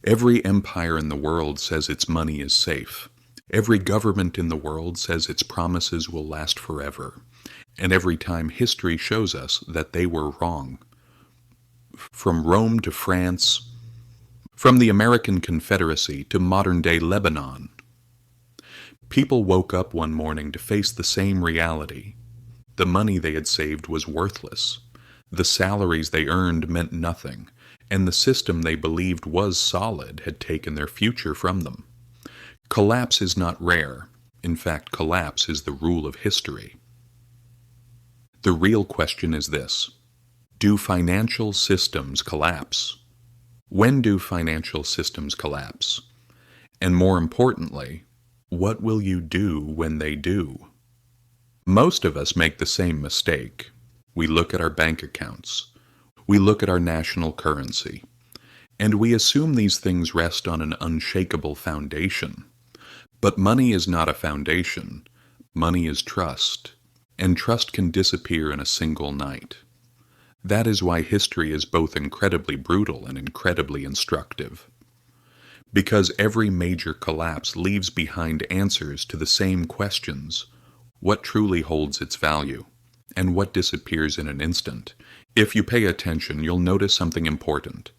Every empire in the world says its money is safe. Every government in the world says its promises will last forever. And every time history shows us that they were wrong. From Rome to France, from the American Confederacy to modern-day Lebanon, people woke up one morning to face the same reality. The money they had saved was worthless. The salaries they earned meant nothing, and the system they believed was solid had taken their future from them. Collapse is not rare. In fact, collapse is the rule of history. The real question is this: do financial systems collapse? When do financial systems collapse? And more importantly, what will you do when they do? Most of us make the same mistake. We look at our bank accounts. We look at our national currency. And we assume these things rest on an unshakable foundation. But money is not a foundation. Money is trust. And trust can disappear in a single night. That is why history is both incredibly brutal and incredibly instructive. Because every major collapse leaves behind answers to the same questions: what truly holds its value, and what disappears in an instant? If you pay attention, you'll notice something important.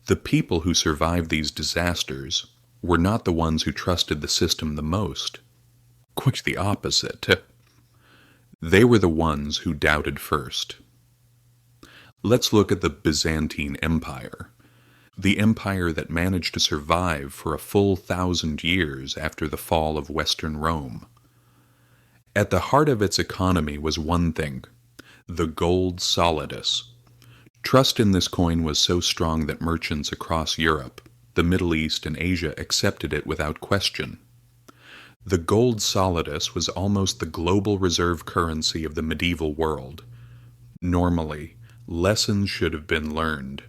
The people who survived these disasters were not the ones who trusted the system the most. Quite the opposite. They were the ones who doubted first. Let's look at the Byzantine Empire, the empire that managed to survive for a full 1,000 years after the fall of Western Rome. At the heart of its economy was one thing: the gold Solidus. Trust in this coin was so strong that merchants across Europe, the Middle East, and Asia accepted it without question. The gold Solidus was almost the global reserve currency of the medieval world. Normally, lessons should have been learned.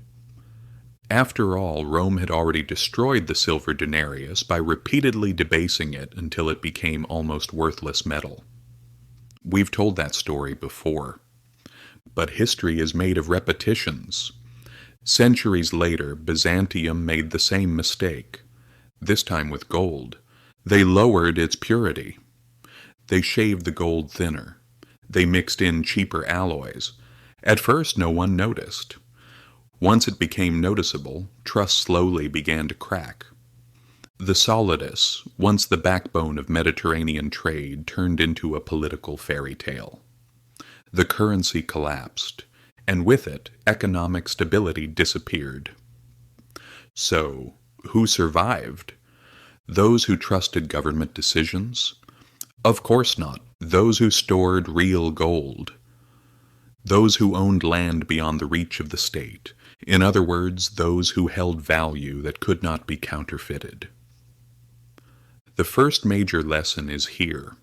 After all, Rome had already destroyed the silver denarius by repeatedly debasing it until it became almost worthless metal. We've told that story before. But history is made of repetitions. Centuries later, Byzantium made the same mistake, this time with gold. They lowered its purity. They shaved the gold thinner. They mixed in cheaper alloys. At first, no one noticed. Once it became noticeable, trust slowly began to crack. The Solidus, once the backbone of Mediterranean trade, turned into a political fairy tale. The currency collapsed, and with it, economic stability disappeared. So, who survived? Those who trusted government decisions? Of course not. Those who stored real gold. Those who owned land beyond the reach of the state. In other words, those who held value that could not be counterfeited. The first major lesson is here.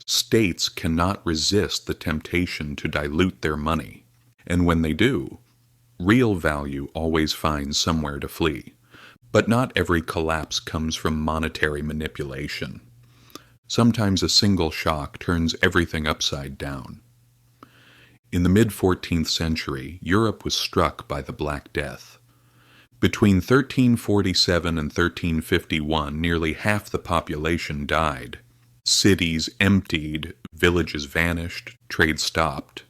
States cannot resist the temptation to dilute their money, and when they do, real value always finds somewhere to flee. But not every collapse comes from monetary manipulation. Sometimes a single shock turns everything upside down. In the mid-14th century, Europe was struck by the Black Death. Between 1347 and 1351, nearly half the population died. Cities emptied, villages vanished, trade stopped.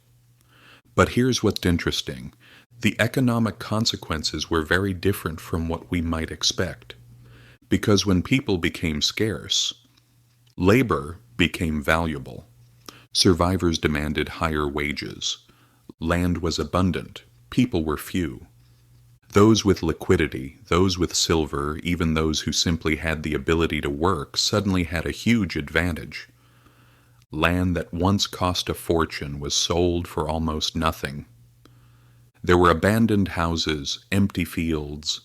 But here's what's interesting. The economic consequences were very different from what we might expect. Because when people became scarce, labor became valuable. Survivors demanded higher wages. Land was abundant. People were few. Those with liquidity, those with silver, even those who simply had the ability to work, suddenly had a huge advantage. Land that once cost a fortune was sold for almost nothing. There were abandoned houses, empty fields.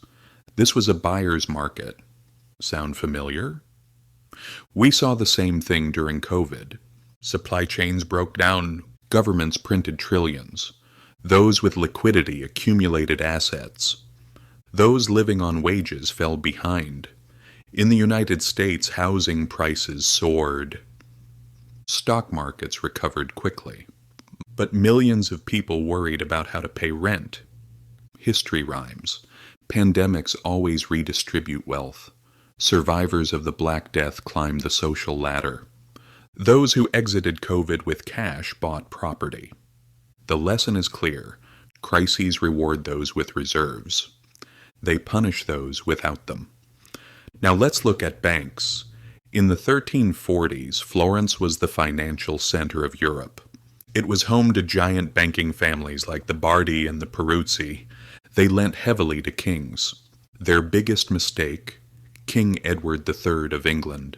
This was a buyer's market. Sound familiar? We saw the same thing during COVID. Supply chains broke down. Governments printed trillions. Those with liquidity accumulated assets. Those living on wages fell behind. In the United States, housing prices soared. Stock markets recovered quickly. But millions of people worried about how to pay rent. History rhymes. Pandemics always redistribute wealth. Survivors of the Black Death climb the social ladder. Those who exited COVID with cash bought property. The lesson is clear. Crises reward those with reserves. They punish those without them. Now let's look at banks. In the 1340s, Florence was the financial center of Europe. It was home to giant banking families like the Bardi and the Peruzzi. They lent heavily to kings. Their biggest mistake, King Edward III of England.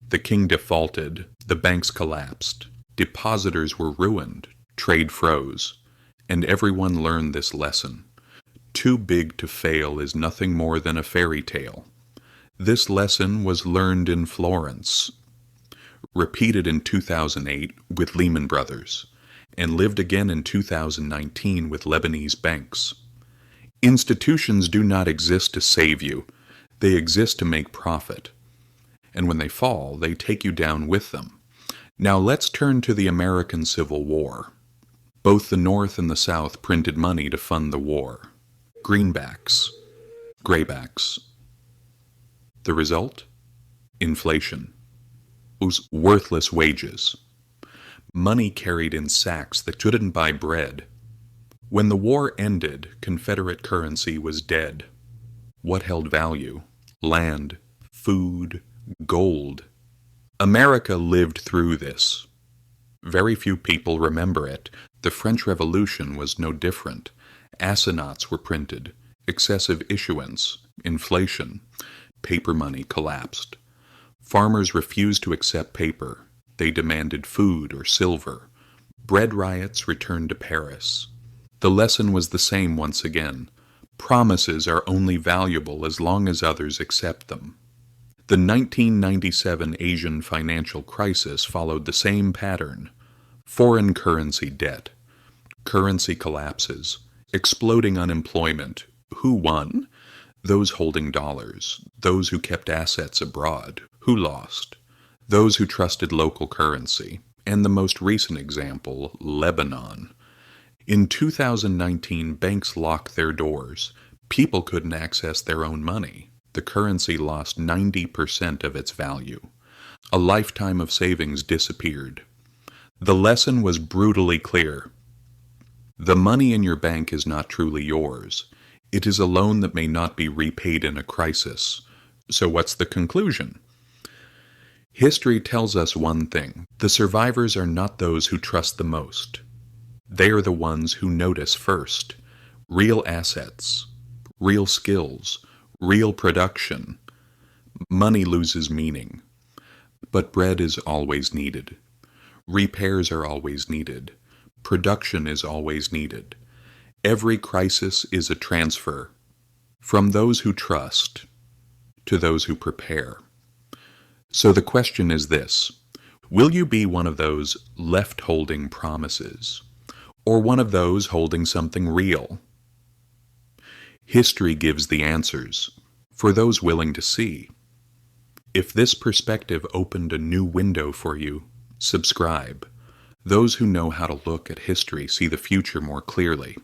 The king defaulted, the banks collapsed, depositors were ruined, trade froze, and everyone learned this lesson. Too big to fail is nothing more than a fairy tale. This lesson was learned in Florence, repeated in 2008 with Lehman Brothers, and lived again in 2019 with Lebanese banks. Institutions do not exist to save you. They exist to make profit. And when they fall, they take you down with them. Now let's turn to the American Civil War. Both the North and the South printed money to fund the war. Greenbacks, graybacks. The result? Inflation. Worthless wages. Money carried in sacks that couldn't buy bread. When the war ended, Confederate currency was dead. What held value? Land, food, gold. America lived through this. Very few people remember it. The French Revolution was no different. Assignats were printed, excessive issuance, inflation. Paper money collapsed. Farmers refused to accept paper. They demanded food or silver. Bread riots returned to Paris. The lesson was the same once again. Promises are only valuable as long as others accept them. The 1997 Asian financial crisis followed the same pattern. Foreign currency debt. Currency collapses. Exploding unemployment. Who won? Those holding dollars. Those who kept assets abroad. Who lost? Those who trusted local currency. And the most recent example, Lebanon. In 2019, banks locked their doors. People couldn't access their own money. The currency lost 90% of its value. A lifetime of savings disappeared. The lesson was brutally clear. The money in your bank is not truly yours. It is a loan that may not be repaid in a crisis. So what's the conclusion? History tells us one thing. The survivors are not those who trust the most. They are the ones who notice first. Real assets, real skills, real production. Money loses meaning. But bread is always needed. Repairs are always needed. Production is always needed. Every crisis is a transfer from those who trust to those who prepare. So the question is this: will you be one of those left holding promises, or one of those holding something real? History gives the answers for those willing to see. If this perspective opened a new window for you, subscribe. Those who know how to look at history see the future more clearly.